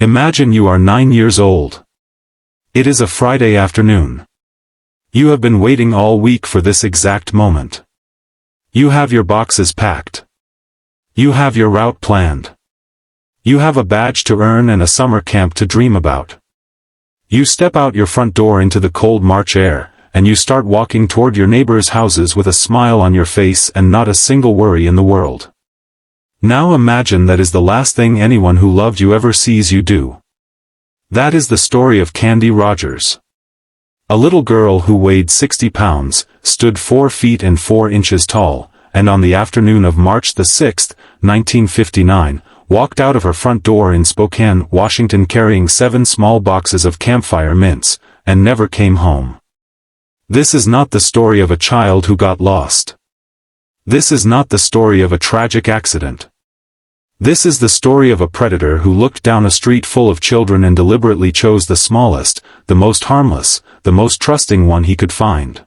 Imagine you are 9 years old. It is a Friday afternoon. You have been waiting all week for this exact moment. You have your boxes packed. You have your route planned. You have a badge to earn and a summer camp to dream about. You step out your front door into the cold March air, and you start walking toward your neighbors' houses with a smile on your face and not a single worry in the world. Now imagine that is the last thing anyone who loved you ever sees you do. That is the story of Candy Rogers. A little girl who weighed 60 pounds, stood 4 feet and 4 inches tall, and on the afternoon of March the 6th, 1959, walked out of her front door in Spokane, Washington carrying 7 small boxes of Campfire mints, and never came home. This is not the story of a child who got lost. This is not the story of a tragic accident. This is the story of a predator who looked down a street full of children and deliberately chose the smallest, the most harmless, the most trusting one he could find.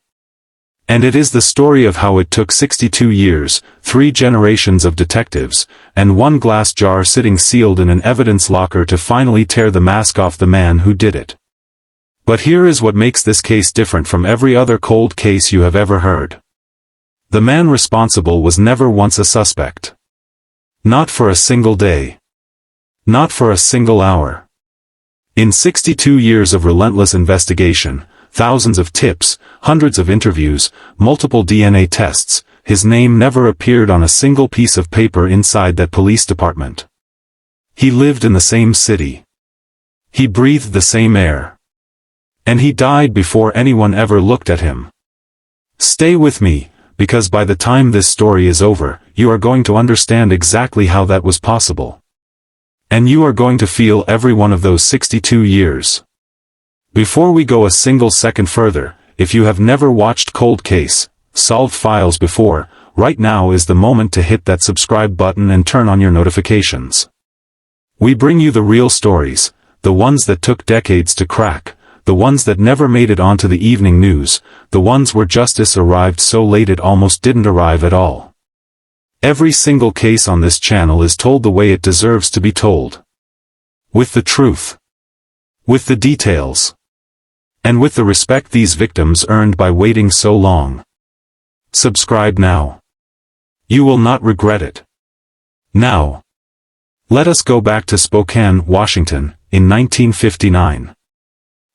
And it is the story of how it took 62 years, 3 generations of detectives, and 1 glass jar sitting sealed in an evidence locker to finally tear the mask off the man who did it. But here is what makes this case different from every other cold case you have ever heard. The man responsible was never once a suspect. Not for a single day. Not for a single hour. In 62 years of relentless investigation, thousands of tips, hundreds of interviews, multiple DNA tests, his name never appeared on a single piece of paper inside that police department. He lived in the same city. He breathed the same air. And he died before anyone ever looked at him. Stay with me, because by the time this story is over, you are going to understand exactly how that was possible. And you are going to feel every one of those 62 years. Before we go a single second further, if you have never watched Cold Case, Solved Files before, right now is the moment to hit that subscribe button and turn on your notifications. We bring you the real stories, the ones that took decades to crack, the ones that never made it onto the evening news, the ones where justice arrived so late it almost didn't arrive at all. Every single case on this channel is told the way it deserves to be told. With the truth. With the details. And with the respect these victims earned by waiting so long. Subscribe now. You will not regret it. Now. Let us go back to Spokane, Washington, in 1959.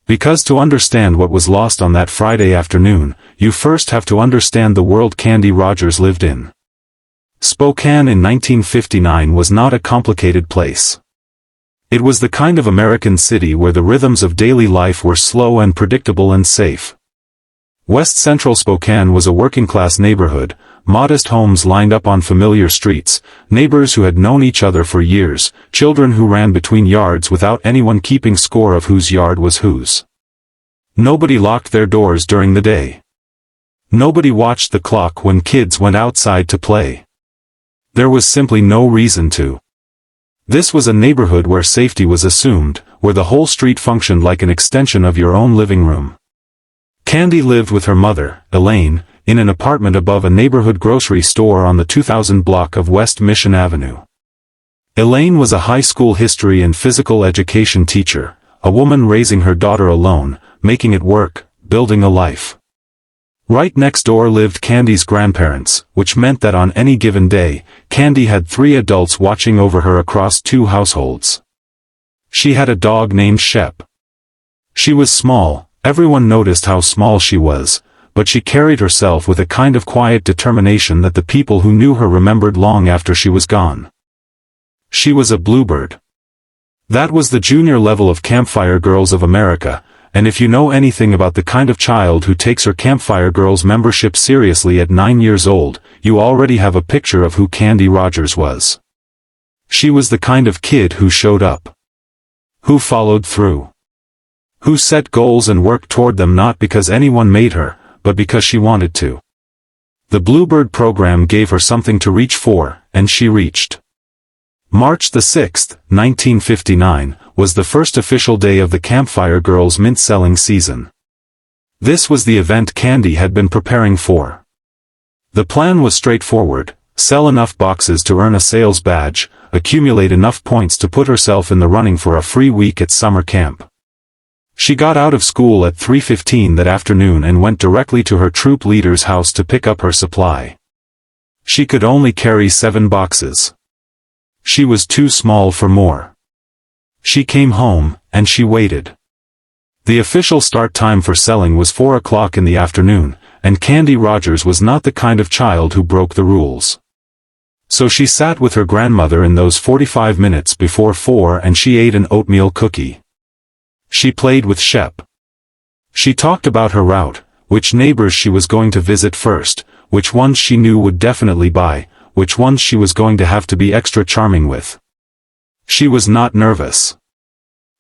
Because to understand what was lost on that Friday afternoon, you first have to understand the world Candy Rogers lived in. Spokane in 1959 was not a complicated place. It was the kind of American city where the rhythms of daily life were slow and predictable and safe. West Central Spokane was a working-class neighborhood, modest homes lined up on familiar streets, neighbors who had known each other for years, children who ran between yards without anyone keeping score of whose yard was whose. Nobody locked their doors during the day. Nobody watched the clock when kids went outside to play. There was simply no reason to. This was a neighborhood where safety was assumed, where the whole street functioned like an extension of your own living room. Candy lived with her mother, Elaine, in an apartment above a neighborhood grocery store on the 2000 block of West Mission Avenue. Elaine was a high school history and physical education teacher, a woman raising her daughter alone, making it work, building a life. Right next door lived Candy's grandparents, which meant that on any given day, Candy had 3 adults watching over her across 2 households. She had a dog named Shep. She was small, everyone noticed how small she was, but she carried herself with a kind of quiet determination that the people who knew her remembered long after she was gone. She was a bluebird. That was the junior level of Campfire Girls of America, and if you know anything about the kind of child who takes her Campfire Girls membership seriously at 9 years old, you already have a picture of who Candy Rogers was. She was the kind of kid who showed up. Who followed through. Who set goals and worked toward them not because anyone made her, but because she wanted to. The Bluebird program gave her something to reach for, and she reached. March the 6th, 1959, was the first official day of the Campfire Girls mint-selling season. This was the event Candy had been preparing for. The plan was straightforward: sell enough boxes to earn a sales badge, accumulate enough points to put herself in the running for a free week at summer camp. She got out of school at 3:15 that afternoon and went directly to her troop leader's house to pick up her supply. She could only carry 7 boxes. She was too small for more. She came home, and she waited. The official start time for selling was 4 o'clock in the afternoon, and Candy Rogers was not the kind of child who broke the rules. So she sat with her grandmother in those 45 minutes before 4 and she ate an oatmeal cookie. She played with Shep. She talked about her route, which neighbors she was going to visit first, which ones she knew would definitely buy, which ones she was going to have to be extra charming with. She was not nervous.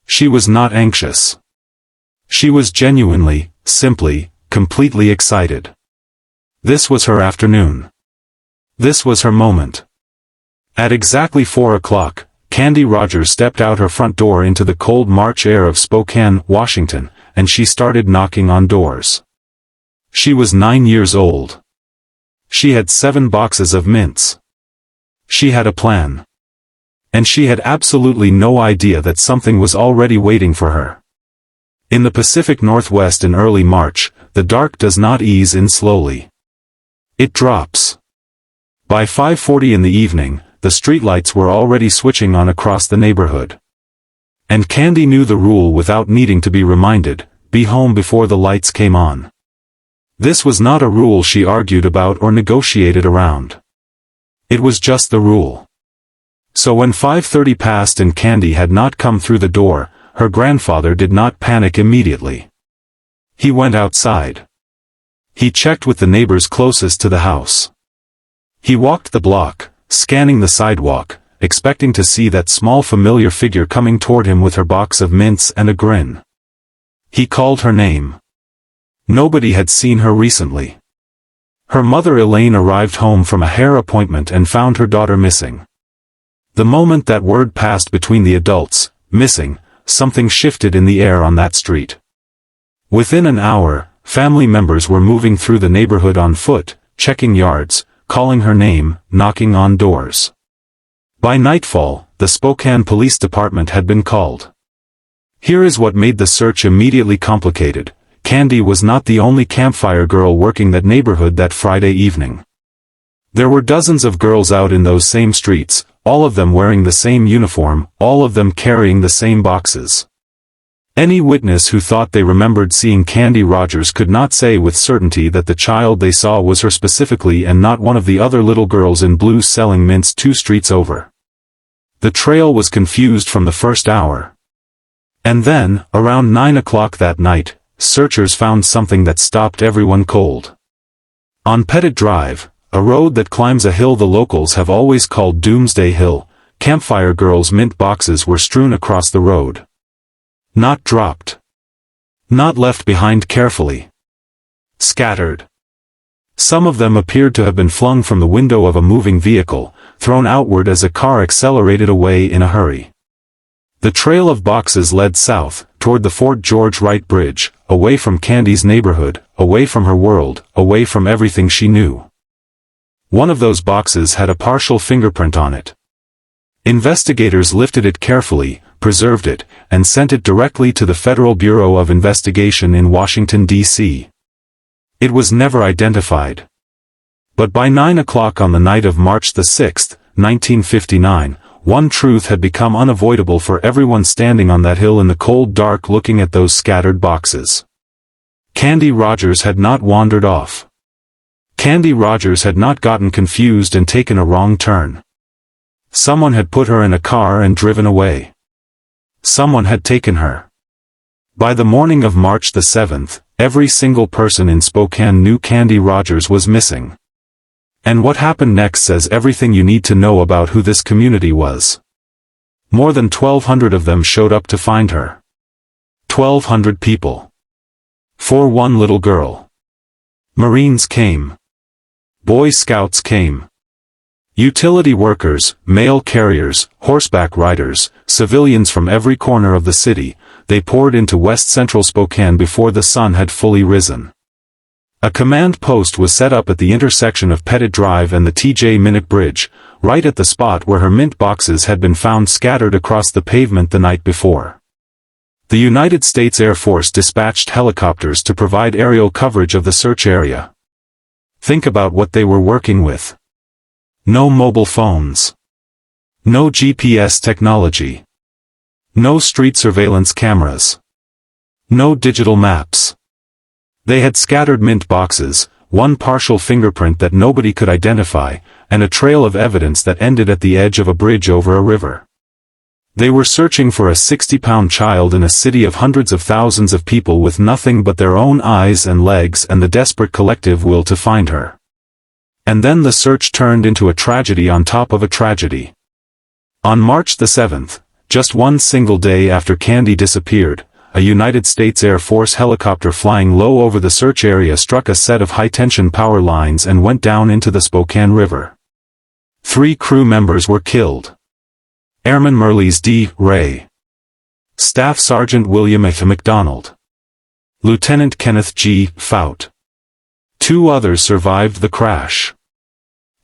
She was not anxious. She was genuinely, simply, completely excited. This was her afternoon. This was her moment. At exactly 4 o'clock, Candy Rogers stepped out her front door into the cold March air of Spokane, Washington, and she started knocking on doors. She was 9 years old. She had 7 boxes of mints. She had a plan. And she had absolutely no idea that something was already waiting for her. In the Pacific Northwest in early March, the dark does not ease in slowly. It drops. By 5:40 in the evening, the streetlights were already switching on across the neighborhood. And Candy knew the rule without needing to be reminded: be home before the lights came on. This was not a rule she argued about or negotiated around. It was just the rule. So when 5:30 passed and Candy had not come through the door, her grandfather did not panic immediately. He went outside. He checked with the neighbors closest to the house. He walked the block, scanning the sidewalk, expecting to see that small familiar figure coming toward him with her box of mints and a grin. He called her name. Nobody had seen her recently. Her mother Elaine arrived home from a hair appointment and found her daughter missing. The moment that word passed between the adults, missing, something shifted in the air on that street. Within an hour, family members were moving through the neighborhood on foot, checking yards, calling her name, knocking on doors. By nightfall, the Spokane Police Department had been called. Here is what made the search immediately complicated: Candy was not the only Campfire girl working that neighborhood that Friday evening. There were dozens of girls out in those same streets, all of them wearing the same uniform, all of them carrying the same boxes. Any witness who thought they remembered seeing Candy Rogers could not say with certainty that the child they saw was her specifically and not one of the other little girls in blue selling mints 2 streets over. The trail was confused from the first hour. And then, around 9 o'clock that night, searchers found something that stopped everyone cold. On Pettit Drive, a road that climbs a hill the locals have always called Doomsday Hill, Campfire girls' mint boxes were strewn across the road. Not dropped. Not left behind carefully. Scattered. Some of them appeared to have been flung from the window of a moving vehicle, thrown outward as a car accelerated away in a hurry. The trail of boxes led south, toward the Fort George Wright Bridge, away from Candy's neighborhood, away from her world, away from everything she knew. One of those boxes had a partial fingerprint on it. Investigators lifted it carefully, preserved it, and sent it directly to the Federal Bureau of Investigation in Washington, D.C. It was never identified. But by 9 o'clock on the night of March the 6th, 1959, one truth had become unavoidable for everyone standing on that hill in the cold dark looking at those scattered boxes. Candy Rogers had not wandered off. Candy Rogers had not gotten confused and taken a wrong turn. Someone had put her in a car and driven away. Someone had taken her. By the morning of March the 7th, every single person in Spokane knew Candy Rogers was missing. And what happened next says everything you need to know about who this community was. More than 1,200 of them showed up to find her. 1,200 people. For one little girl. Marines came. Boy Scouts came. Utility workers, mail carriers, horseback riders, civilians from every corner of the city, they poured into west central Spokane before the sun had fully risen. A command post was set up at the intersection of Pettit Drive and the T.J. Minnick Bridge, right at the spot where her mint boxes had been found scattered across the pavement the night before. The United States Air Force dispatched helicopters to provide aerial coverage of the search area. Think about what they were working with. No mobile phones. No GPS technology. No street surveillance cameras. No digital maps. They had scattered mint boxes, one partial fingerprint that nobody could identify, and a trail of evidence that ended at the edge of a bridge over a river. They were searching for a 60-pound child in a city of hundreds of thousands of people with nothing but their own eyes and legs and the desperate collective will to find her. And then the search turned into a tragedy on top of a tragedy. On March the 7th, just one single day after Candy disappeared, a United States Air Force helicopter flying low over the search area struck a set of high-tension power lines and went down into the Spokane River. 3 crew members were killed. Airman Merles D. Ray. Staff Sergeant William F. McDonald. Lieutenant Kenneth G. Fout. 2 others survived the crash.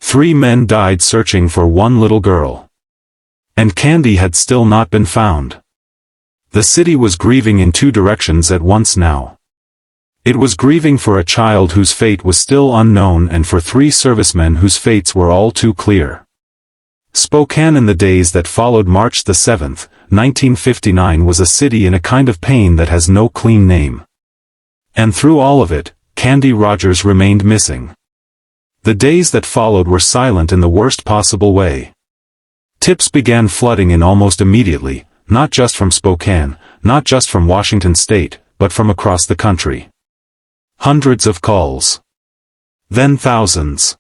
3 men died searching for one little girl. And Candy had still not been found. The city was grieving in 2 directions at once now. It was grieving for a child whose fate was still unknown and for 3 servicemen whose fates were all too clear. Spokane in the days that followed March the 7th, 1959 was a city in a kind of pain that has no clean name. And through all of it, Candy Rogers remained missing. The days that followed were silent in the worst possible way. Tips began flooding in almost immediately, not just from Spokane, not just from Washington state, but from across the country. Hundreds of calls. Then thousands.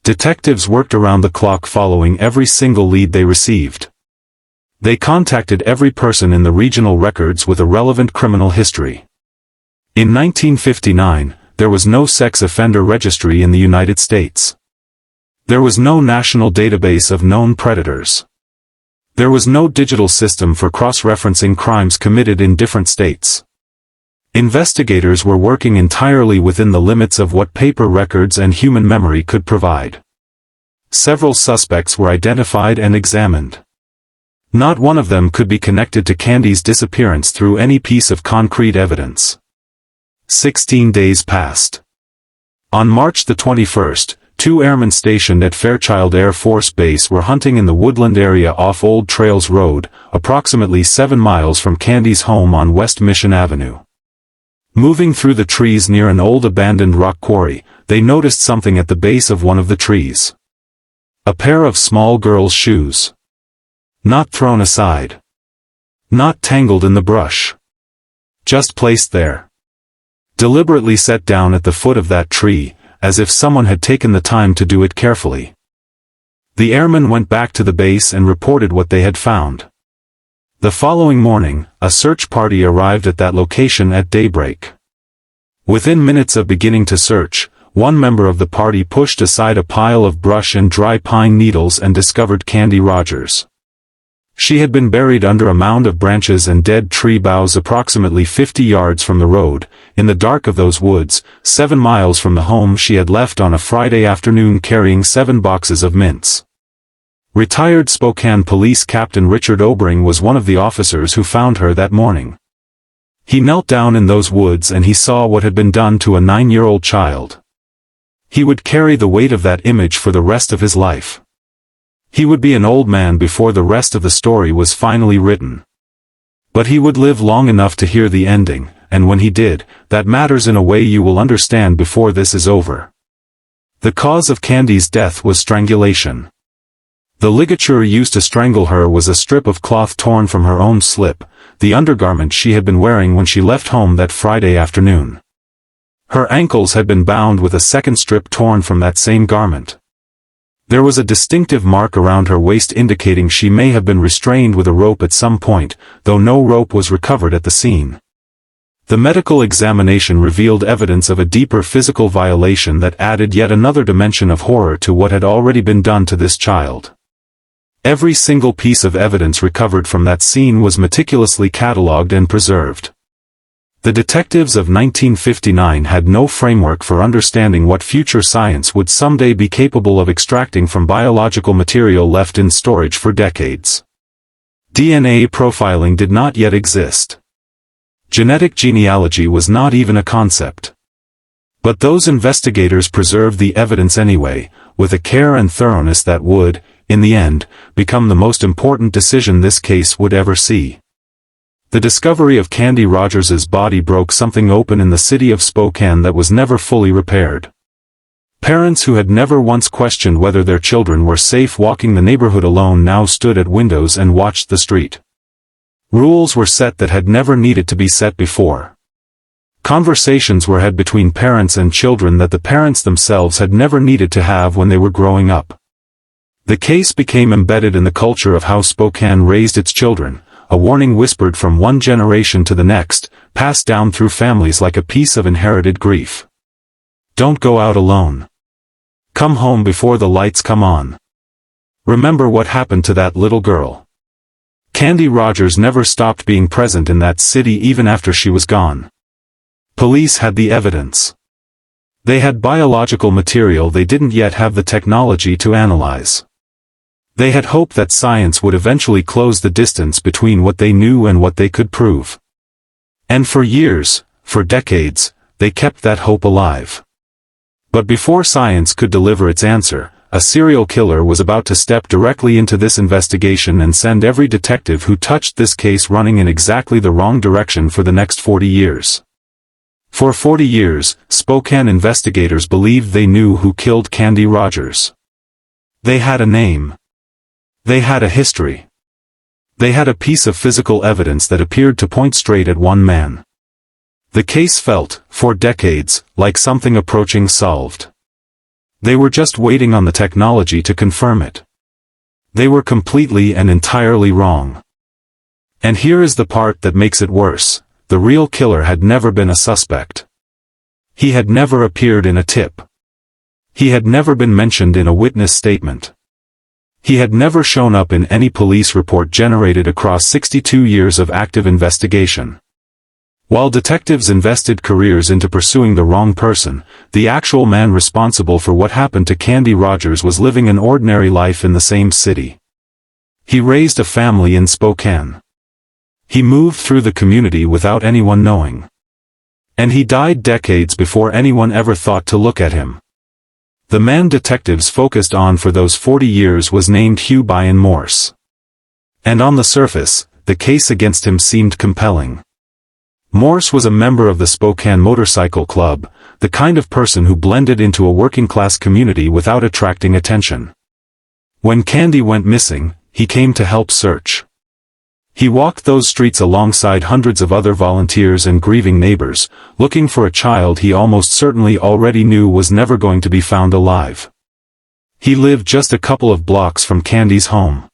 Detectives worked around the clock following every single lead they received. They contacted every person in the regional records with a relevant criminal history. In 1959, there was no sex offender registry in the United States. There was no national database of known predators. There was no digital system for cross-referencing crimes committed in different states. Investigators were working entirely within the limits of what paper records and human memory could provide. Several suspects were identified and examined. Not one of them could be connected to Candy's disappearance through any piece of concrete evidence. 16 days passed. On March the 21st, 2 airmen stationed at Fairchild Air Force Base were hunting in the woodland area off Old Trails Road, approximately 7 miles from Candy's home on West Mission Avenue. Moving through the trees near an old abandoned rock quarry, they noticed something at the base of one of the trees. A pair of small girls' shoes. Not thrown aside. Not tangled in the brush. Just placed there. Deliberately set down at the foot of that tree, as if someone had taken the time to do it carefully. The airmen went back to the base and reported what they had found. The following morning, a search party arrived at that location at daybreak. Within minutes of beginning to search, one member of the party pushed aside a pile of brush and dry pine needles and discovered Candy Rogers. She had been buried under a mound of branches and dead tree boughs approximately 50 yards from the road, in the dark of those woods, 7 miles from the home she had left on a Friday afternoon carrying 7 boxes of mints. Retired Spokane Police Captain Richard Obring was one of the officers who found her that morning. He knelt down in those woods and he saw what had been done to a 9-year-old child. He would carry the weight of that image for the rest of his life. He would be an old man before the rest of the story was finally written. But he would live long enough to hear the ending, and when he did, that matters in a way you will understand before this is over. The cause of Candy's death was strangulation. The ligature used to strangle her was a strip of cloth torn from her own slip, the undergarment she had been wearing when she left home that Friday afternoon. Her ankles had been bound with a second strip torn from that same garment. There was a distinctive mark around her waist indicating she may have been restrained with a rope at some point, though no rope was recovered at the scene. The medical examination revealed evidence of a deeper physical violation that added yet another dimension of horror to what had already been done to this child. Every single piece of evidence recovered from that scene was meticulously catalogued and preserved. The detectives of 1959 had no framework for understanding what future science would someday be capable of extracting from biological material left in storage for decades. DNA profiling did not yet exist. Genetic genealogy was not even a concept. But those investigators preserved the evidence anyway, with a care and thoroughness that would, in the end, become the most important decision this case would ever see. The discovery of Candy Rogers's body broke something open in the city of Spokane that was never fully repaired. Parents who had never once questioned whether their children were safe walking the neighborhood alone now stood at windows and watched the street. Rules were set that had never needed to be set before. Conversations were had between parents and children that the parents themselves had never needed to have when they were growing up. The case became embedded in the culture of how Spokane raised its children, a warning whispered from one generation to the next, passed down through families like a piece of inherited grief. Don't go out alone. Come home before the lights come on. Remember what happened to that little girl. Candy Rogers never stopped being present in that city even after she was gone. Police had the evidence. They had biological material they didn't yet have the technology to analyze. They had hoped that science would eventually close the distance between what they knew and what they could prove. And for years, for decades, they kept that hope alive. But before science could deliver its answer, a serial killer was about to step directly into this investigation and send every detective who touched this case running in exactly the wrong direction for the next 40 years. For 40 years, Spokane investigators believed they knew who killed Candy Rogers. They had a name. They had a history. They had a piece of physical evidence that appeared to point straight at one man. The case felt, for decades, like something approaching solved. They were just waiting on the technology to confirm it. They were completely and entirely wrong. And here is the part that makes it worse: the real killer had never been a suspect. He had never appeared in a tip. He had never been mentioned in a witness statement. He had never shown up in any police report generated across 62 years of active investigation. While detectives invested careers into pursuing the wrong person, the actual man responsible for what happened to Candy Rogers was living an ordinary life in the same city. He raised a family in Spokane. He moved through the community without anyone knowing. And he died decades before anyone ever thought to look at him. The man detectives focused on for those 40 years was named Hugh Byron Morse. And on the surface, the case against him seemed compelling. Morse was a member of the Spokane Motorcycle Club, the kind of person who blended into a working-class community without attracting attention. When Candy went missing, he came to help search. He walked those streets alongside hundreds of other volunteers and grieving neighbors, looking for a child he almost certainly already knew was never going to be found alive. He lived just a couple of blocks from Candy's home.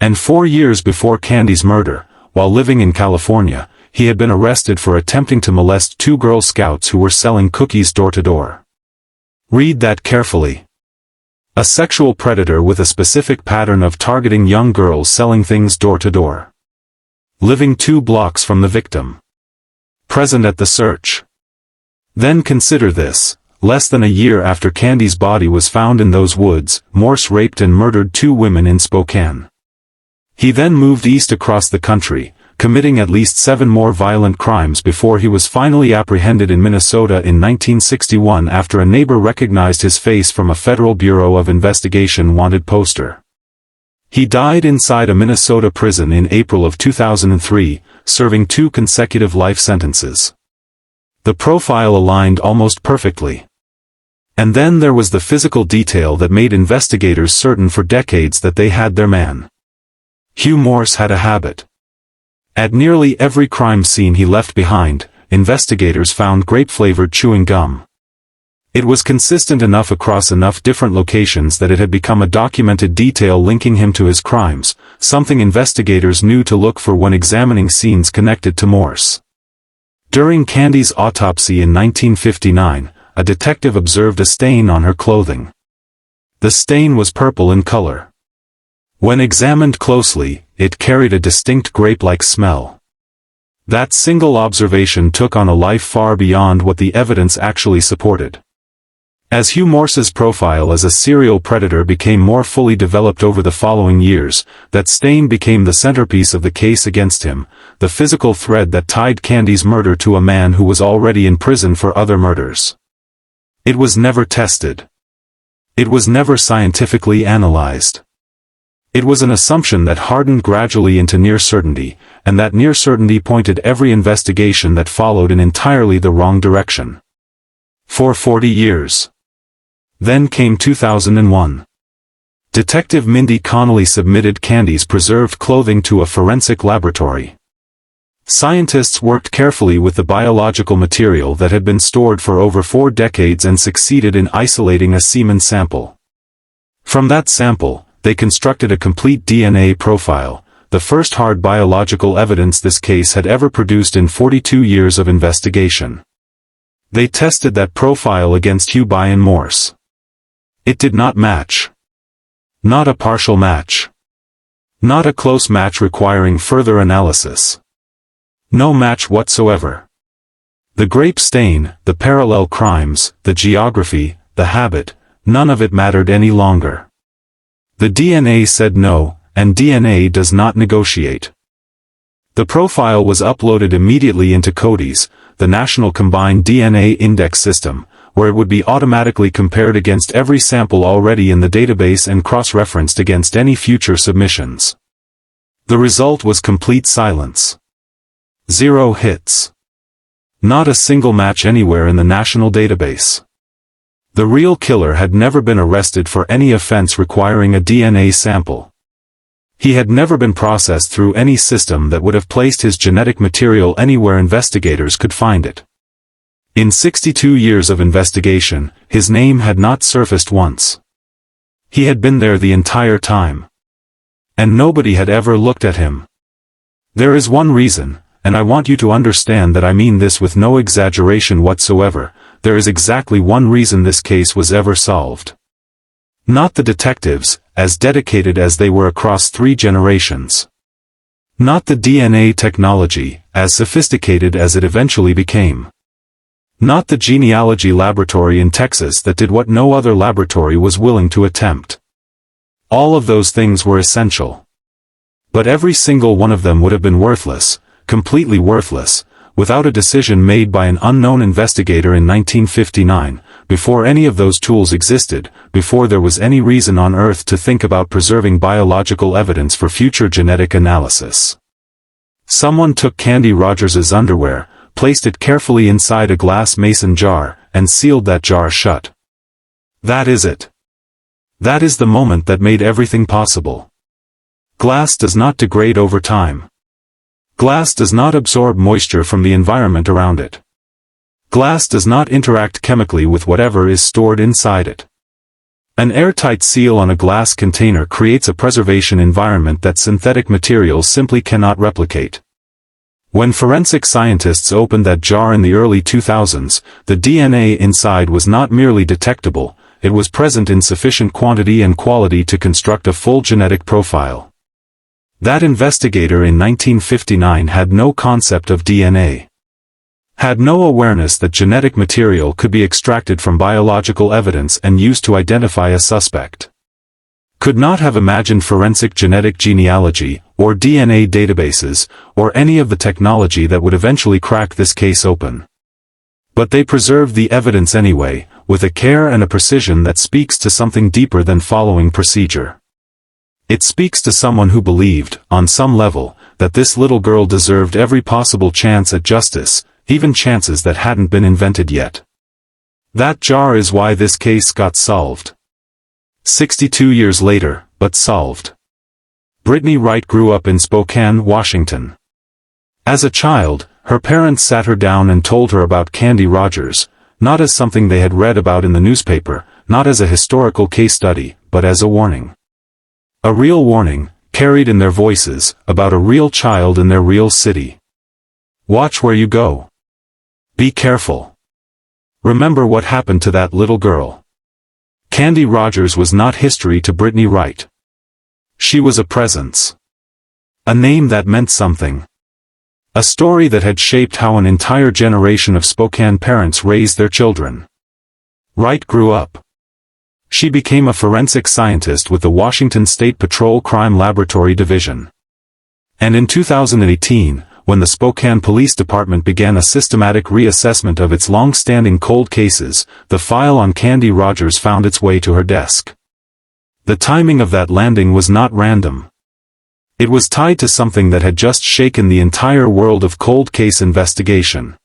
And 4 years before Candy's murder, while living in California, he had been arrested for attempting to molest 2 Girl Scouts who were selling cookies door to door. Read that carefully. A sexual predator with a specific pattern of targeting young girls selling things door to door. Living 2 blocks from the victim. Present at the search. Then consider this: less than a year after Candy's body was found in those woods, Morse raped and murdered 2 women in Spokane. He then moved east across the country, committing at least 7 more violent crimes before he was finally apprehended in Minnesota in 1961 after a neighbor recognized his face from a Federal Bureau of Investigation wanted poster. He died inside a Minnesota prison in April of 2003, serving 2 consecutive life sentences. The profile aligned almost perfectly. And then there was the physical detail that made investigators certain for decades that they had their man. Hugh Morse had a habit. At nearly every crime scene he left behind, investigators found grape-flavored chewing gum. It was consistent enough across enough different locations that it had become a documented detail linking him to his crimes, something investigators knew to look for when examining scenes connected to Morse. During Candy's autopsy in 1959, a detective observed a stain on her clothing. The stain was purple in color. When examined closely, it carried a distinct grape-like smell. That single observation took on a life far beyond what the evidence actually supported. As Hugh Morse's profile as a serial predator became more fully developed over the following years, that stain became the centerpiece of the case against him, the physical thread that tied Candy's murder to a man who was already in prison for other murders. It was never tested. It was never scientifically analyzed. It was an assumption that hardened gradually into near certainty, and that near certainty pointed every investigation that followed in entirely the wrong direction. For 40 years. Then came 2001. Detective Mindy Connolly submitted Candy's preserved clothing to a forensic laboratory. Scientists worked carefully with the biological material that had been stored for over 4 decades and succeeded in isolating a semen sample. From that sample, they constructed a complete DNA profile, the first hard biological evidence this case had ever produced in 42 years of investigation. They tested that profile against Hugh Morse. It did not match. Not a partial match. Not a close match requiring further analysis. No match whatsoever. The grape stain, the parallel crimes, the geography, the habit, none of it mattered any longer. The DNA said no, and DNA does not negotiate. The profile was uploaded immediately into CODIS, the National Combined DNA Index System, where it would be automatically compared against every sample already in the database and cross-referenced against any future submissions. The result was complete silence. 0 hits. Not a single match anywhere in the national database. The real killer had never been arrested for any offense requiring a DNA sample. He had never been processed through any system that would have placed his genetic material anywhere investigators could find it. In 62 years of investigation, his name had not surfaced once. He had been there the entire time. And nobody had ever looked at him. There is one reason, and I want you to understand that I mean this with no exaggeration whatsoever, there is exactly one reason this case was ever solved. Not the detectives, as dedicated as they were across 3 generations. Not the DNA technology, as sophisticated as it eventually became. Not the genealogy laboratory in Texas that did what no other laboratory was willing to attempt. All of those things were essential. But every single one of them would have been worthless, completely worthless, without a decision made by an unknown investigator in 1959, before any of those tools existed, before there was any reason on earth to think about preserving biological evidence for future genetic analysis. Someone took Candy Rogers's underwear, placed it carefully inside a glass mason jar, and sealed that jar shut. That is it. That is the moment that made everything possible. Glass does not degrade over time. Glass does not absorb moisture from the environment around it. Glass does not interact chemically with whatever is stored inside it. An airtight seal on a glass container creates a preservation environment that synthetic materials simply cannot replicate. When forensic scientists opened that jar in the early 2000s, the DNA inside was not merely detectable, it was present in sufficient quantity and quality to construct a full genetic profile. That investigator in 1959 had no concept of DNA. Had no awareness that genetic material could be extracted from biological evidence and used to identify a suspect. Could not have imagined forensic genetic genealogy, or DNA databases, or any of the technology that would eventually crack this case open. But they preserved the evidence anyway, with a care and a precision that speaks to something deeper than following procedure. It speaks to someone who believed, on some level, that this little girl deserved every possible chance at justice, even chances that hadn't been invented yet. That jar is why this case got solved. 62 years later, but solved. Brittany Wright grew up in Spokane, Washington. As a child, her parents sat her down and told her about Candy Rogers, not as something they had read about in the newspaper, not as a historical case study, but as a warning. A real warning, carried in their voices, about a real child in their real city. Watch where you go. Be careful. Remember what happened to that little girl. Candy Rogers was not history to Brittany Wright. She was a presence. A name that meant something. A story that had shaped how an entire generation of Spokane parents raised their children. Wright grew up. She became a forensic scientist with the Washington State Patrol Crime Laboratory Division. And in 2018, when the Spokane Police Department began a systematic reassessment of its long-standing cold cases, the file on Candy Rogers found its way to her desk. The timing of that landing was not random. It was tied to something that had just shaken the entire world of cold case investigation.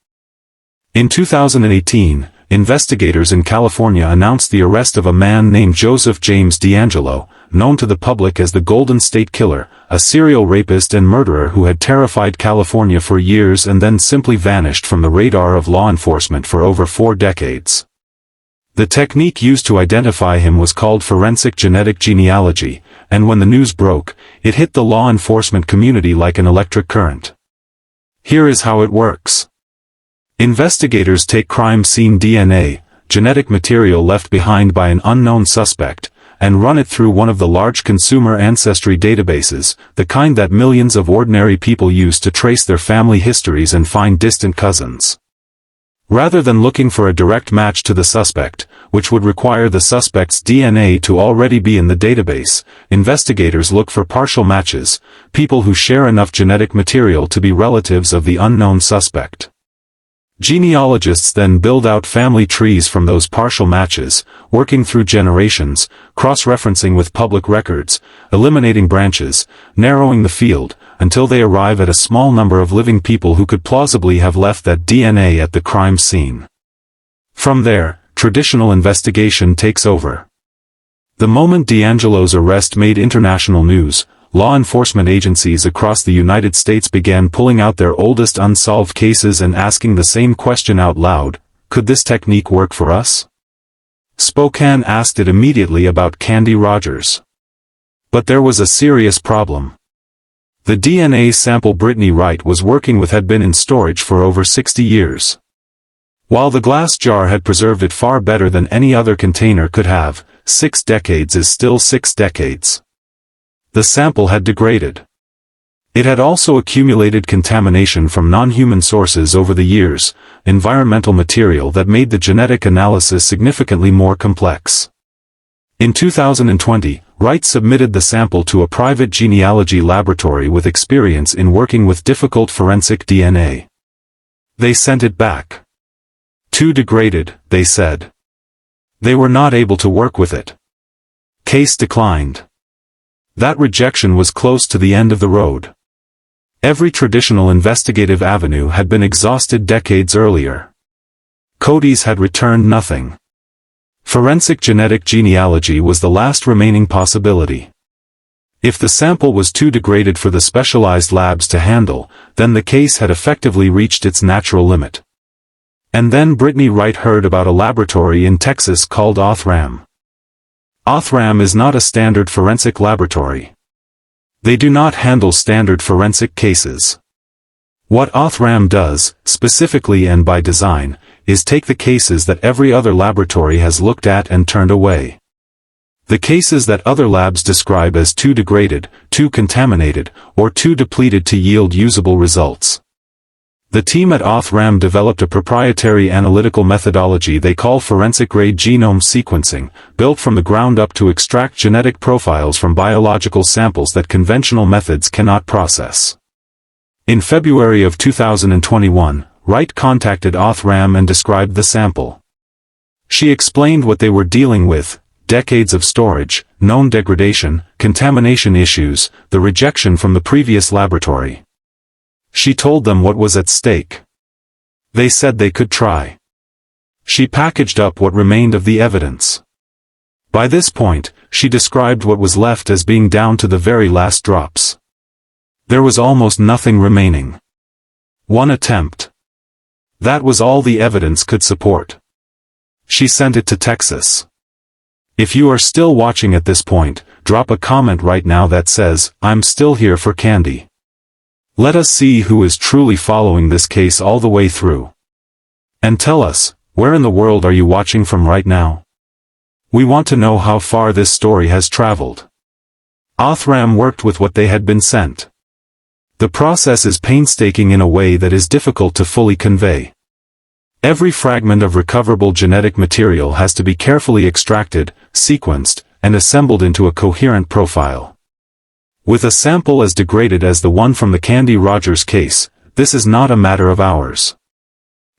In 2018, investigators in California announced the arrest of a man named Joseph James DeAngelo, known to the public as the Golden State Killer, a serial rapist and murderer who had terrified California for years and then simply vanished from the radar of law enforcement for over 4 decades. The technique used to identify him was called forensic genetic genealogy, and when the news broke, it hit the law enforcement community like an electric current. Here is how it works. Investigators take crime scene DNA, genetic material left behind by an unknown suspect, and run it through one of the large consumer ancestry databases, the kind that millions of ordinary people use to trace their family histories and find distant cousins. Rather than looking for a direct match to the suspect, which would require the suspect's DNA to already be in the database, investigators look for partial matches, people who share enough genetic material to be relatives of the unknown suspect. Genealogists then build out family trees from those partial matches, working through generations, cross-referencing with public records, eliminating branches, narrowing the field, until they arrive at a small number of living people who could plausibly have left that DNA at the crime scene. From there, traditional investigation takes over. The moment DeAngelo's arrest made international news, law enforcement agencies across the United States began pulling out their oldest unsolved cases and asking the same question out loud: could this technique work for us? Spokane asked it immediately about Candy Rogers. But there was a serious problem. The DNA sample Brittany Wright was working with had been in storage for over 60 years. While the glass jar had preserved it far better than any other container could have, 6 decades is still 6 decades. The sample had degraded. It had also accumulated contamination from non-human sources over the years, environmental material that made the genetic analysis significantly more complex. In 2020, Wright submitted the sample to a private genealogy laboratory with experience in working with difficult forensic DNA. They sent it back. Too degraded, they said. They were not able to work with it. Case declined. That rejection was close to the end of the road. Every traditional investigative avenue had been exhausted decades earlier. Cody's had returned nothing. Forensic genetic genealogy was the last remaining possibility. If the sample was too degraded for the specialized labs to handle, then the case had effectively reached its natural limit. And then Brittany Wright heard about a laboratory in Texas called Othram. Othram is not a standard forensic laboratory. They do not handle standard forensic cases. What Othram does, specifically and by design, is take the cases that every other laboratory has looked at and turned away. The cases that other labs describe as too degraded, too contaminated, or too depleted to yield usable results. The team at Othram developed a proprietary analytical methodology they call forensic-grade genome sequencing, built from the ground up to extract genetic profiles from biological samples that conventional methods cannot process. In February of 2021, Wright contacted Othram and described the sample. She explained what they were dealing with: decades of storage, known degradation, contamination issues, the rejection from the previous laboratory. She told them what was at stake. They said they could try. She packaged up what remained of the evidence. By this point, she described what was left as being down to the very last drops. There was almost nothing remaining. One attempt. That was all the evidence could support. She sent it to Texas. If you are still watching at this point, drop a comment right now that says, "I'm still here for Candy." Let us see who is truly following this case all the way through. And tell us, where in the world are you watching from right now? We want to know how far this story has traveled. Othram worked with what they had been sent. The process is painstaking in a way that is difficult to fully convey. Every fragment of recoverable genetic material has to be carefully extracted, sequenced, and assembled into a coherent profile. With a sample as degraded as the one from the Candy Rogers case, this is not a matter of hours.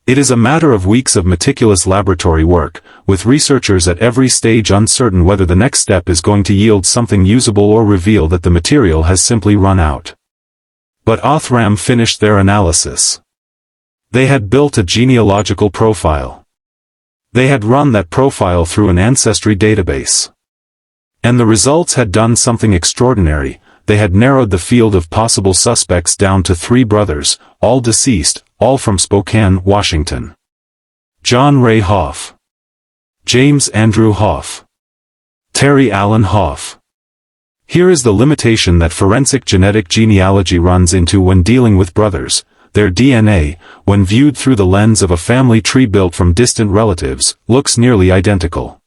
It is a matter of weeks of meticulous laboratory work, with researchers at every stage uncertain whether the next step is going to yield something usable or reveal that the material has simply run out. But Othram finished their analysis. They had built a genealogical profile. They had run that profile through an ancestry database. And the results had done something extraordinary. They had narrowed the field of possible suspects down to 3 brothers, all deceased, all from Spokane, Washington. John Ray Hoff, James Andrew Hoff, Terry Allen Hoff. Here is the limitation that forensic genetic genealogy runs into when dealing with brothers. Their DNA, when viewed through the lens of a family tree built from distant relatives, looks nearly identical.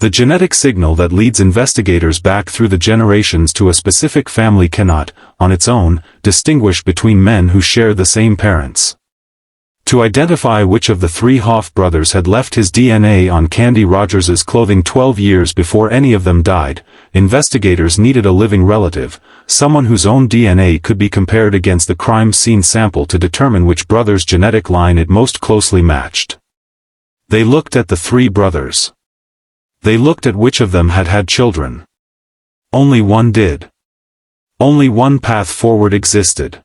The genetic signal that leads investigators back through the generations to a specific family cannot, on its own, distinguish between men who share the same parents. To identify which of the 3 Hoff brothers had left his DNA on Candy Rogers's clothing 12 years before any of them died, investigators needed a living relative, someone whose own DNA could be compared against the crime scene sample to determine which brother's genetic line it most closely matched. They looked at the 3 brothers. They looked at which of them had had children. Only one did. Only one path forward existed.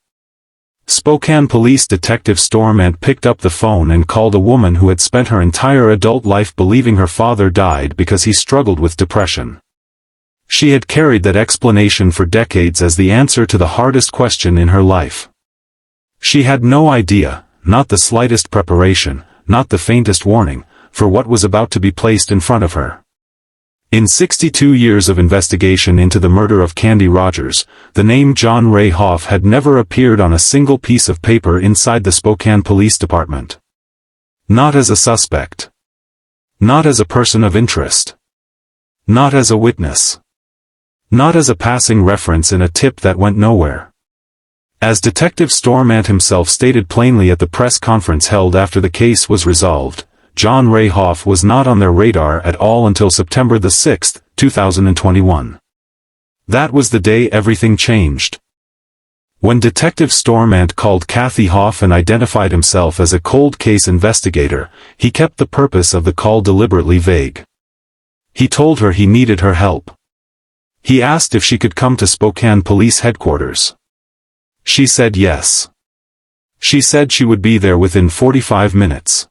Spokane Police Detective Stormant picked up the phone and called a woman who had spent her entire adult life believing her father died because he struggled with depression. She had carried that explanation for decades as the answer to the hardest question in her life. She had no idea, not the slightest preparation, not the faintest warning, for what was about to be placed in front of her. In 62 years of investigation into the murder of Candy Rogers, the name John Ray Hoff had never appeared on a single piece of paper inside the Spokane Police Department. Not as a suspect. Not as a person of interest. Not as a witness. Not as a passing reference in a tip that went nowhere. As Detective Stormant himself stated plainly at the press conference held after the case was resolved, John Ray Hoff was not on their radar at all until September 6, 2021. That was the day everything changed. When Detective Stormant called Kathy Hoff and identified himself as a cold case investigator, he kept the purpose of the call deliberately vague. He told her he needed her help. He asked if she could come to Spokane Police Headquarters. She said yes. She said she would be there within 45 minutes.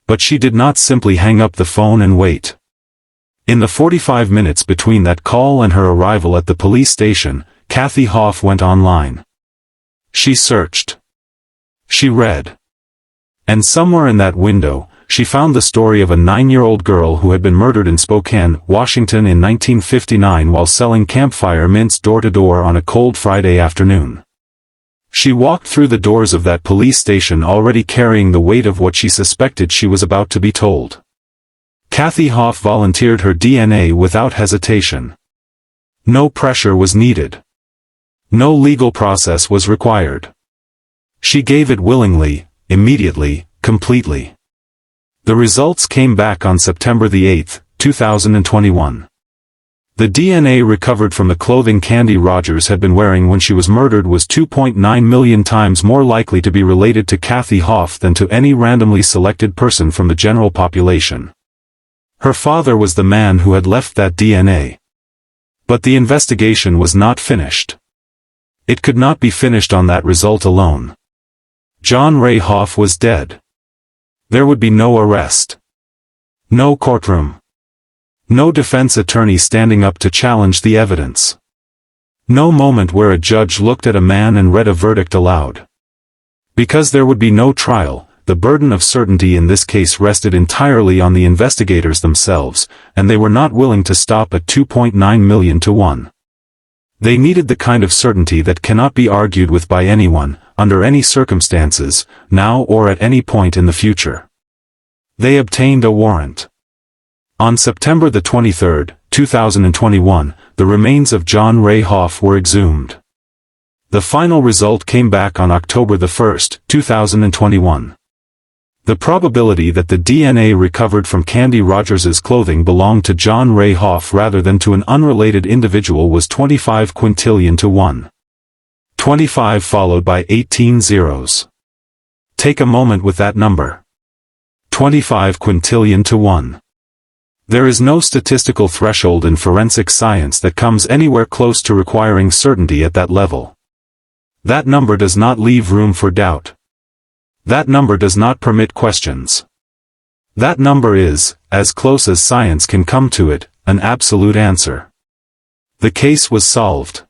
But she did not simply hang up the phone and wait. In the 45 minutes between that call and her arrival at the police station, Kathy Hoff went online. She searched. She read. And somewhere in that window, she found the story of a 9-year-old girl who had been murdered in Spokane, Washington in 1959 while selling Campfire mints door-to-door on a cold Friday afternoon. She walked through the doors of that police station already carrying the weight of what she suspected she was about to be told. Kathy Hoff volunteered her DNA without hesitation. No pressure was needed. No legal process was required. She gave it willingly, immediately, completely. The results came back on September 8, 2021. The DNA recovered from the clothing Candy Rogers had been wearing when she was murdered was 2.9 million times more likely to be related to Kathy Hoff than to any randomly selected person from the general population. Her father was the man who had left that DNA. But the investigation was not finished. It could not be finished on that result alone. John Ray Hoff was dead. There would be no arrest. No courtroom. No defense attorney standing up to challenge the evidence. No moment where a judge looked at a man and read a verdict aloud. Because there would be no trial, the burden of certainty in this case rested entirely on the investigators themselves, and they were not willing to stop at 2.9 million to 1. They needed the kind of certainty that cannot be argued with by anyone, under any circumstances, now or at any point in the future. They obtained a warrant. On September 23, 2021, the remains of John Ray Hoff were exhumed. The final result came back on October 1, 2021. The probability that the DNA recovered from Candy Rogers's clothing belonged to John Ray Hoff rather than to an unrelated individual was 25 quintillion to 1. 25 followed by 18 zeros. Take a moment with that number. 25 quintillion to 1. There is no statistical threshold in forensic science that comes anywhere close to requiring certainty at that level. That number does not leave room for doubt. That number does not permit questions. That number is, as close as science can come to it, an absolute answer. The case was solved.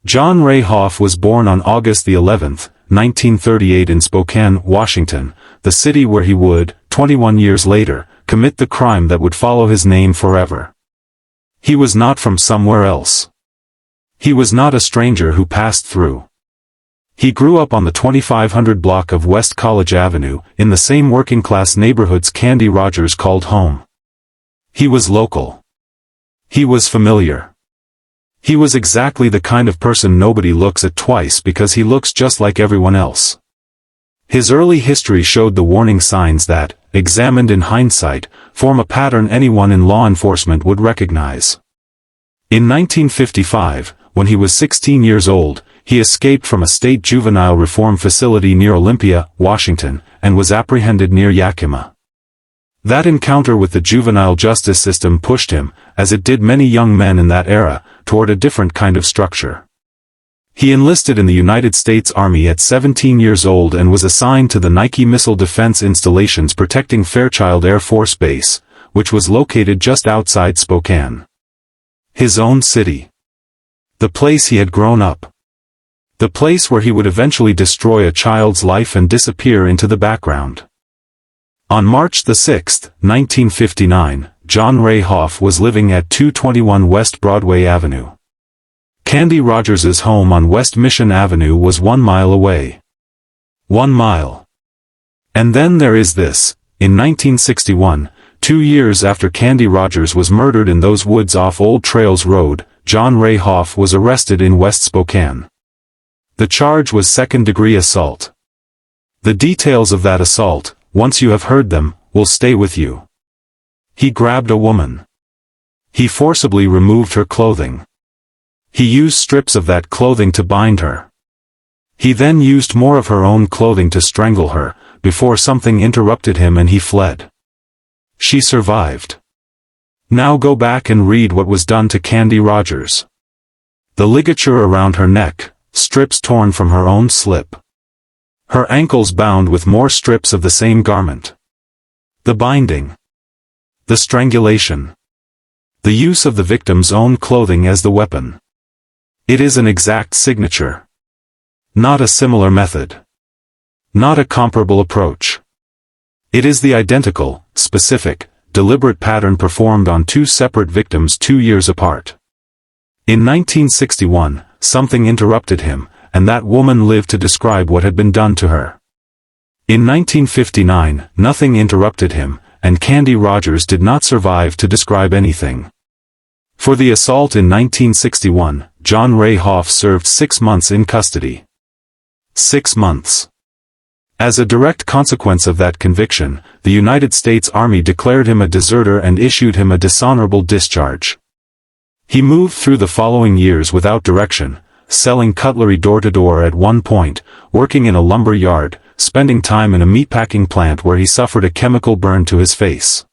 John Ray Hoff was born on August 11, 1938 in Spokane, Washington, the city where he would, 21 years later, commit the crime that would follow his name forever. He was not from somewhere else. He was not a stranger who passed through. He grew up on the 2500 block of West College Avenue, in the same working-class neighborhoods Candy Rogers called home. He was local. He was familiar. He was exactly the kind of person nobody looks at twice because he looks just like everyone else. His early history showed the warning signs that, examined in hindsight, form a pattern anyone in law enforcement would recognize. In 1955, when he was 16 years old, he escaped from a state juvenile reform facility near Olympia, Washington, and was apprehended near Yakima. That encounter with the juvenile justice system pushed him, as it did many young men in that era, toward a different kind of structure. He enlisted in the United States Army at 17 years old and was assigned to the Nike missile defense installations protecting Fairchild Air Force Base, which was located just outside Spokane. His own city. The place he had grown up. The place where he would eventually destroy a child's life and disappear into the background. On March 6, 1959, John Ray Hoff was living at 221 West Broadway Avenue. Candy Rogers's home on West Mission Avenue was 1 mile away. 1 mile. And then there is this: in 1961, 2 years after Candy Rogers was murdered in those woods off Old Trails Road, John Ray Hoff was arrested in West Spokane. The charge was second-degree assault. The details of that assault, once you have heard them, will stay with you. He grabbed a woman. He forcibly removed her clothing. He used strips of that clothing to bind her. He then used more of her own clothing to strangle her, before something interrupted him and he fled. She survived. Now go back and read what was done to Candy Rogers. The ligature around her neck, strips torn from her own slip. Her ankles bound with more strips of the same garment. The binding. The strangulation. The use of the victim's own clothing as the weapon. It is an exact signature. Not a similar method. Not a comparable approach. It is the identical, specific, deliberate pattern performed on 2 separate victims 2 years apart. In 1961, something interrupted him, and that woman lived to describe what had been done to her. In 1959, nothing interrupted him, and Candy Rogers did not survive to describe anything. For the assault in 1961, John Ray Hoff served 6 months in custody. 6 months. As a direct consequence of that conviction, the United States Army declared him a deserter and issued him a dishonorable discharge. He moved through the following years without direction, selling cutlery door to door at one point, working in a lumber yard, spending time in a meatpacking plant where he suffered a chemical burn to his face.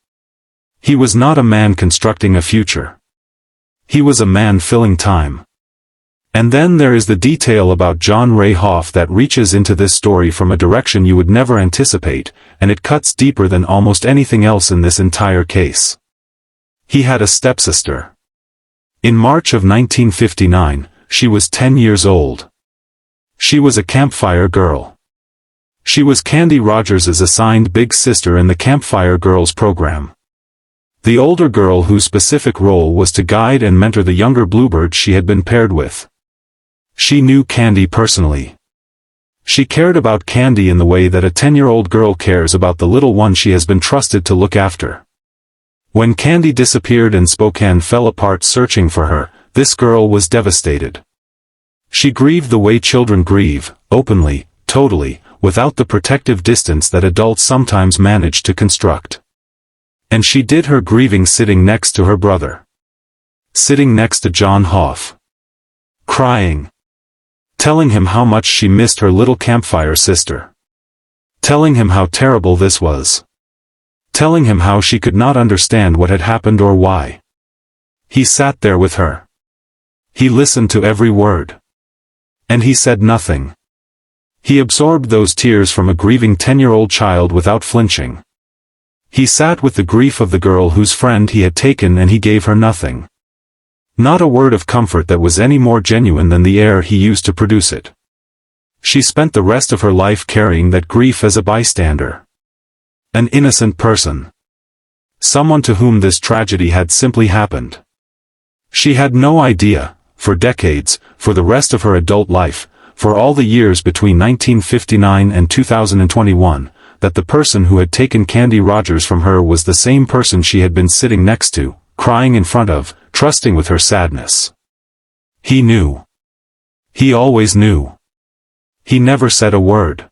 He was not a man constructing a future. He was a man filling time. And then there is the detail about John Ray Hoff that reaches into this story from a direction you would never anticipate, and it cuts deeper than almost anything else in this entire case. He had a stepsister. In March of 1959, she was 10 years old. She was a Campfire girl. She was Candy Rogers's assigned big sister in the Campfire Girls program. The older girl whose specific role was to guide and mentor the younger bluebird she had been paired with. She knew Candy personally. She cared about Candy in the way that a 10-year-old girl cares about the little one she has been trusted to look after. When Candy disappeared and Spokane fell apart searching for her, this girl was devastated. She grieved the way children grieve, openly, totally, without the protective distance that adults sometimes manage to construct. And she did her grieving sitting next to her brother. Sitting next to John Hoff. Crying. Telling him how much she missed her little Campfire sister. Telling him how terrible this was. Telling him how she could not understand what had happened or why. He sat there with her. He listened to every word. And he said nothing. He absorbed those tears from a grieving 10-year-old child without flinching. He sat with the grief of the girl whose friend he had taken, and he gave her nothing. Not a word of comfort that was any more genuine than the air he used to produce it. She spent the rest of her life carrying that grief as a bystander. An innocent person. Someone to whom this tragedy had simply happened. She had no idea, for decades, for the rest of her adult life, for all the years between 1959 and 2021, that the person who had taken Candy Rogers from her was the same person she had been sitting next to, crying in front of, trusting with her sadness. He knew. He always knew. He never said a word.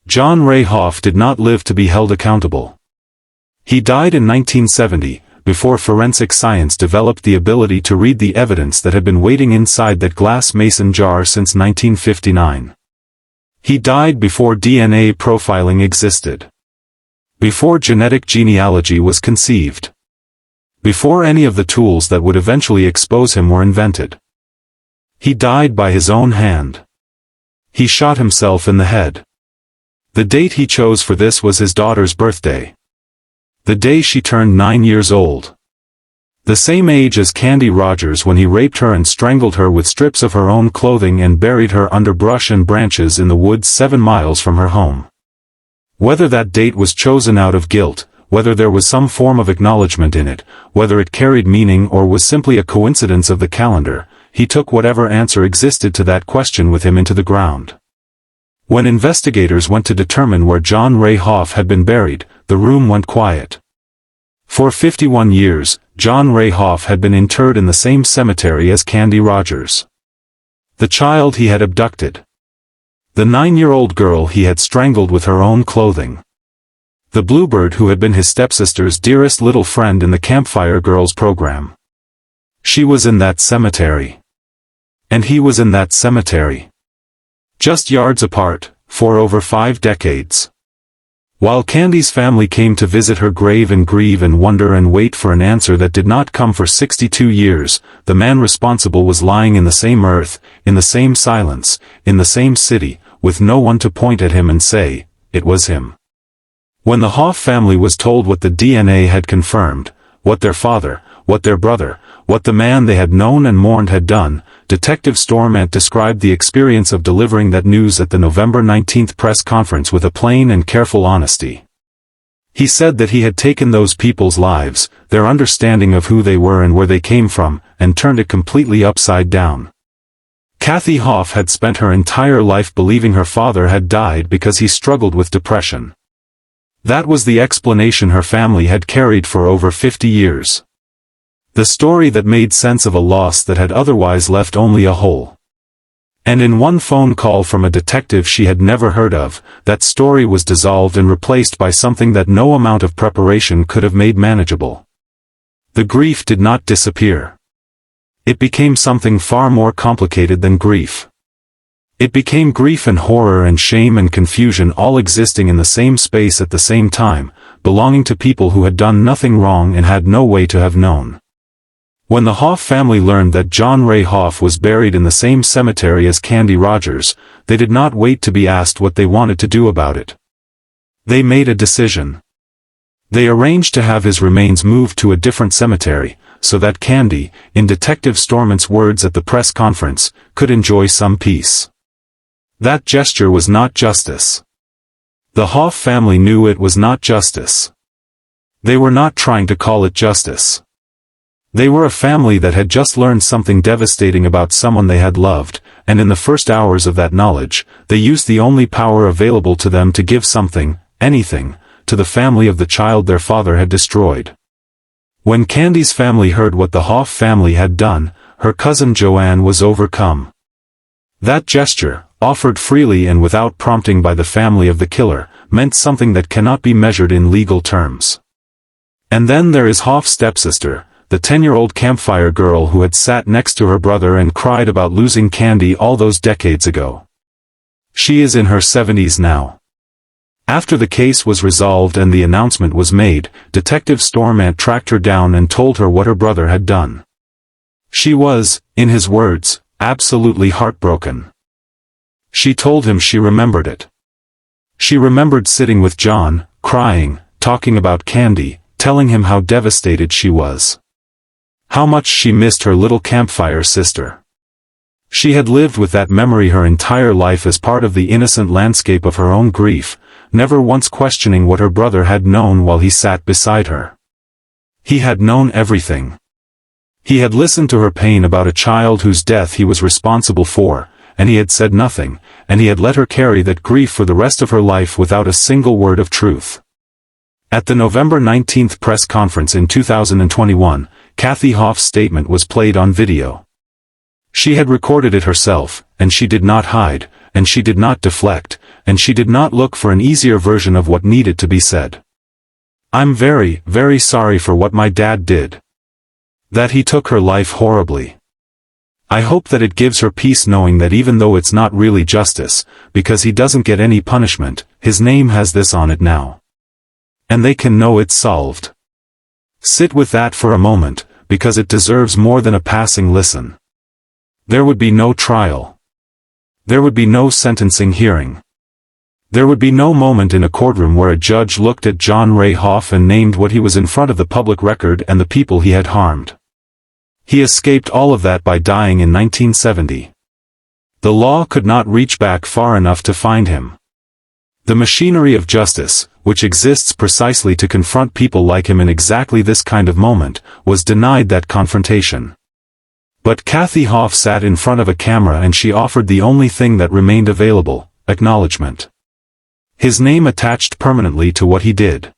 John Ray Hoff did not live to be held accountable. He died in 1970, before forensic science developed the ability to read the evidence that had been waiting inside that glass mason jar since 1959. He died before DNA profiling existed. Before genetic genealogy was conceived. Before any of the tools that would eventually expose him were invented. He died by his own hand. He shot himself in the head. The date he chose for this was his daughter's birthday. The day she turned 9 years old. The same age as Candy Rogers when he raped her and strangled her with strips of her own clothing and buried her under brush and branches in the woods 7 miles from her home. Whether that date was chosen out of guilt, whether there was some form of acknowledgement in it, whether it carried meaning or was simply a coincidence of the calendar, he took whatever answer existed to that question with him into the ground. When investigators went to determine where John Ray Hoff had been buried, the room went quiet. For 51 years, John Ray Hoff had been interred in the same cemetery as Candy Rogers. The child he had abducted. The 9-year-old girl he had strangled with her own clothing. The bluebird who had been his stepsister's dearest little friend in the Campfire Girls program. She was in that cemetery. And he was in that cemetery. Just yards apart, for over 5 decades. While Candy's family came to visit her grave and grieve and wonder and wait for an answer that did not come for 62 years, the man responsible was lying in the same earth, in the same silence, in the same city, with no one to point at him and say, it was him. When the Hoff family was told what the DNA had confirmed, what their father, what their brother, what the man they had known and mourned had done, Detective Stormont described the experience of delivering that news at the November 19th press conference with a plain and careful honesty. He said that he had taken those people's lives, their understanding of who they were and where they came from, and turned it completely upside down. Kathy Hoff had spent her entire life believing her father had died because he struggled with depression. That was the explanation her family had carried for over 50 years. The story that made sense of a loss that had otherwise left only a hole. And in one phone call from a detective she had never heard of, that story was dissolved and replaced by something that no amount of preparation could have made manageable. The grief did not disappear. It became something far more complicated than grief. It became grief and horror and shame and confusion all existing in the same space at the same time, belonging to people who had done nothing wrong and had no way to have known. When the Hoff family learned that John Ray Hoff was buried in the same cemetery as Candy Rogers, they did not wait to be asked what they wanted to do about it. They made a decision. They arranged to have his remains moved to a different cemetery, so that Candy, in Detective Stormont's words at the press conference, could enjoy some peace. That gesture was not justice. The Hoff family knew it was not justice. They were not trying to call it justice. They were a family that had just learned something devastating about someone they had loved, and in the first hours of that knowledge, they used the only power available to them to give something, anything, to the family of the child their father had destroyed. When Candy's family heard what the Hoff family had done, her cousin Joanne was overcome. That gesture, offered freely and without prompting by the family of the killer, meant something that cannot be measured in legal terms. And then there is Hoff's stepsister, the 10-year-old Campfire girl who had sat next to her brother and cried about losing Candy all those decades ago. She is in her 70s now. After the case was resolved and the announcement was made, Detective Stormont tracked her down and told her what her brother had done. She was, in his words, absolutely heartbroken. She told him she remembered it. She remembered sitting with John, crying, talking about Candy, telling him how devastated she was. How much she missed her little Campfire sister. She had lived with that memory her entire life as part of the innocent landscape of her own grief, never once questioning what her brother had known while he sat beside her. He had known everything. He had listened to her pain about a child whose death he was responsible for, and he had said nothing, and he had let her carry that grief for the rest of her life without a single word of truth. At the November 19th press conference in 2021, Kathy Hoff's statement was played on video. She had recorded it herself, and she did not hide, and she did not deflect, and she did not look for an easier version of what needed to be said. "I'm very, very sorry for what my dad did. That he took her life horribly. I hope that it gives her peace knowing that even though it's not really justice, because he doesn't get any punishment, his name has this on it now. And they can know it's solved." Sit with that for a moment, because it deserves more than a passing listen. There would be no trial. There would be no sentencing hearing. There would be no moment in a courtroom where a judge looked at John Ray Hoff and named what he was in front of the public record and the people he had harmed. He escaped all of that by dying in 1970. The law could not reach back far enough to find him. The machinery of justice, which exists precisely to confront people like him in exactly this kind of moment, was denied that confrontation. But Kathy Hoff sat in front of a camera and she offered the only thing that remained available: acknowledgement. His name attached permanently to what he did.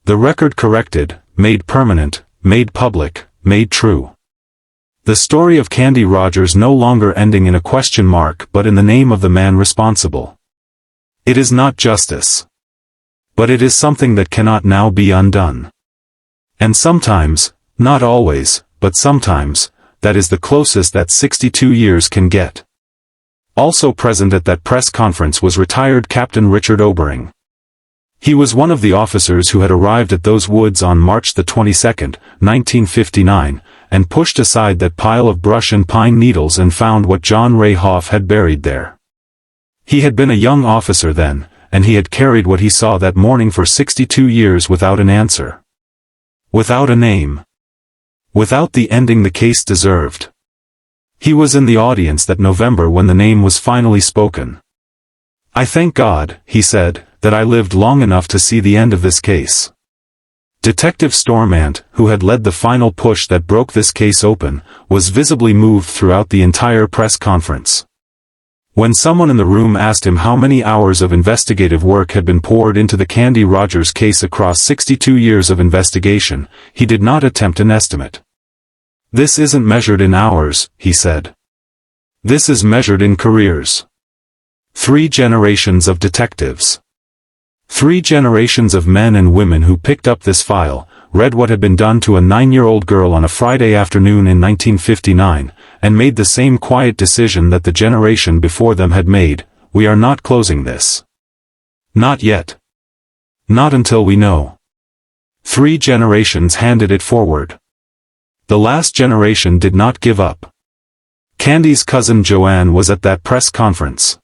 The record corrected, made permanent, made public, made true. The story of Candy Rogers no longer ending in a question mark but in the name of the man responsible. It is not justice. But it is something that cannot now be undone. And sometimes, not always, but sometimes, that is the closest that 62 years can get. Also present at that press conference was retired Captain Richard Obering. He was one of the officers who had arrived at those woods on March the 22nd, 1959, and pushed aside that pile of brush and pine needles and found what John Ray Hoff had buried there. He had been a young officer then, and he had carried what he saw that morning for 62 years without an answer. Without a name. Without the ending the case deserved. He was in the audience that November when the name was finally spoken. "I thank God," he said, "that I lived long enough to see the end of this case." Detective Stormont, who had led the final push that broke this case open, was visibly moved throughout the entire press conference. When someone in the room asked him how many hours of investigative work had been poured into the Candy Rogers case across 62 years of investigation, he did not attempt an estimate. "This isn't measured in hours," he said. "This is measured in careers. 3 generations of detectives. 3 generations of men and women who picked up this file, read what had been done to a 9-year-old girl on a Friday afternoon in 1959, and made the same quiet decision that the generation before them had made: we are not closing this. Not yet. Not until we know." 3 generations handed it forward. The last generation did not give up. Candy's cousin Joanne was at that press conference.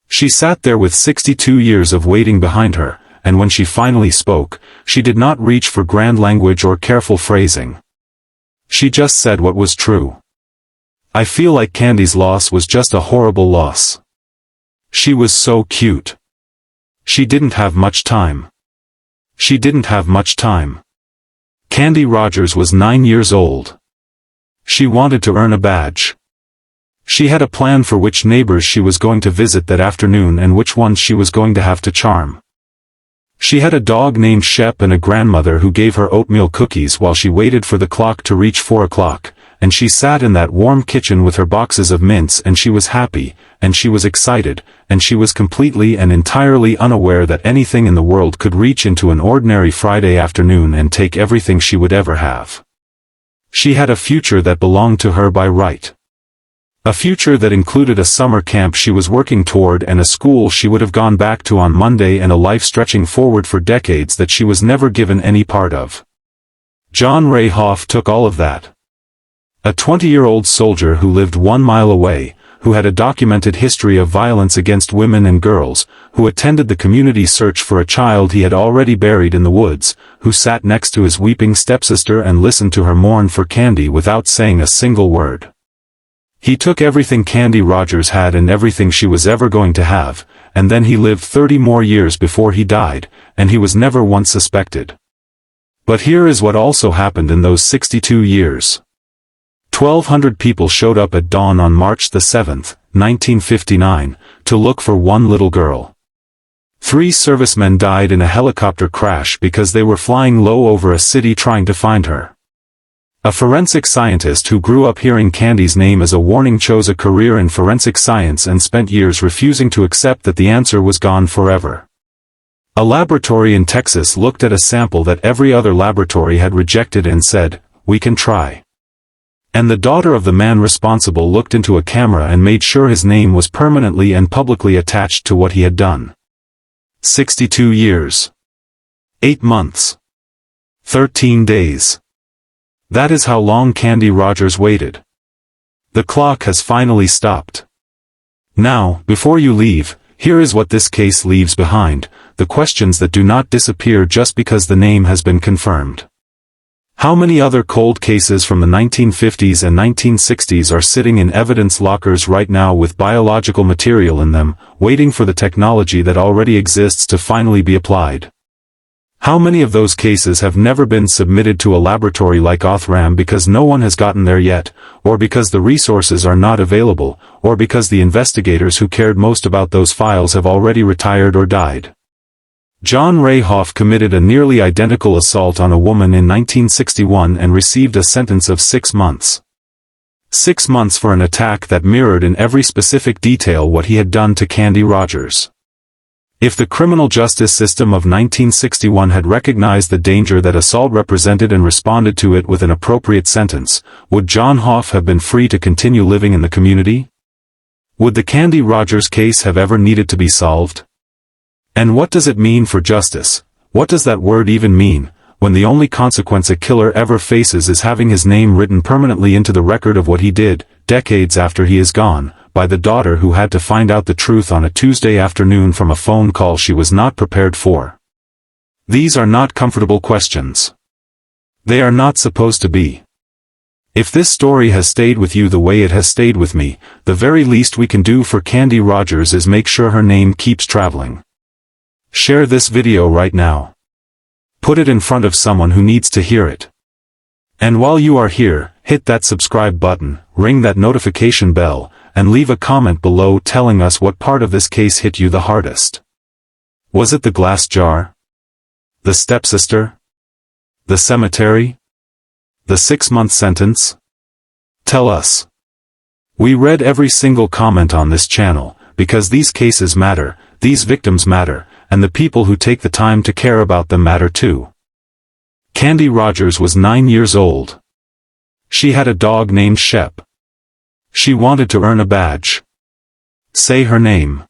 She sat there with 62 years of waiting behind her, and when she finally spoke, she did not reach for grand language or careful phrasing. She just said what was true. "I feel like Candy's loss was just a horrible loss. She was so cute. She didn't have much time. She didn't have much time. Candy Rogers was 9 years old. She wanted to earn a badge. She had a plan for which neighbors she was going to visit that afternoon and which ones she was going to have to charm. She had a dog named Shep and a grandmother who gave her oatmeal cookies while she waited for the clock to reach 4 o'clock, and she sat in that warm kitchen with her boxes of mints, and she was happy, and she was excited, and she was completely and entirely unaware that anything in the world could reach into an ordinary Friday afternoon and take everything she would ever have. She had a future that belonged to her by right. A future that included a summer camp she was working toward and a school she would have gone back to on Monday and a life stretching forward for decades that she was never given any part of. John Ray Hoff took all of that. A 20-year-old soldier who lived 1 mile away, who had a documented history of violence against women and girls, who attended the community search for a child he had already buried in the woods, who sat next to his weeping stepsister and listened to her mourn for Candy without saying a single word. He took everything Candy Rogers had and everything she was ever going to have, and then he lived 30 more years before he died, and he was never once suspected. But here is what also happened in those 62 years. 1,200 people showed up at dawn on March the 7th, 1959, to look for one little girl. 3 servicemen died in a helicopter crash because they were flying low over a city trying to find her. A forensic scientist who grew up hearing Candy's name as a warning chose a career in forensic science and spent years refusing to accept that the answer was gone forever. A laboratory in Texas looked at a sample that every other laboratory had rejected and said, "We can try." And the daughter of the man responsible looked into a camera and made sure his name was permanently and publicly attached to what he had done. 62 years. 8 months. 13 days. That is how long Candy Rogers waited. The clock has finally stopped. Now, before you leave, here is what this case leaves behind, the questions that do not disappear just because the name has been confirmed. How many other cold cases from the 1950s and 1960s are sitting in evidence lockers right now with biological material in them, waiting for the technology that already exists to finally be applied? How many of those cases have never been submitted to a laboratory like Othram because no one has gotten there yet, or because the resources are not available, or because the investigators who cared most about those files have already retired or died? John Ray Hoff committed a nearly identical assault on a woman in 1961 and received a sentence of 6 months. 6 months for an attack that mirrored in every specific detail what he had done to Candy Rogers. If the criminal justice system of 1961 had recognized the danger that assault represented and responded to it with an appropriate sentence, would John Hoff have been free to continue living in the community? Would the Candy Rogers case have ever needed to be solved? And what does it mean for justice? What does that word even mean, when the only consequence a killer ever faces is having his name written permanently into the record of what he did, decades after he is gone, by the daughter who had to find out the truth on a Tuesday afternoon from a phone call she was not prepared for? These are not comfortable questions. They are not supposed to be. If this story has stayed with you the way it has stayed with me, the very least we can do for Candy Rogers is make sure her name keeps traveling. Share this video right now. Put it in front of someone who needs to hear it. And while you are here, hit that subscribe button, ring that notification bell, and leave a comment below telling us what part of this case hit you the hardest. Was it the glass jar? The stepsister? The cemetery? The 6-month sentence? Tell us. We read every single comment on this channel, because these cases matter, these victims matter, and the people who take the time to care about them matter too. Candy Rogers was 9 years old. She had a dog named Shep. She wanted to earn a badge. Say her name.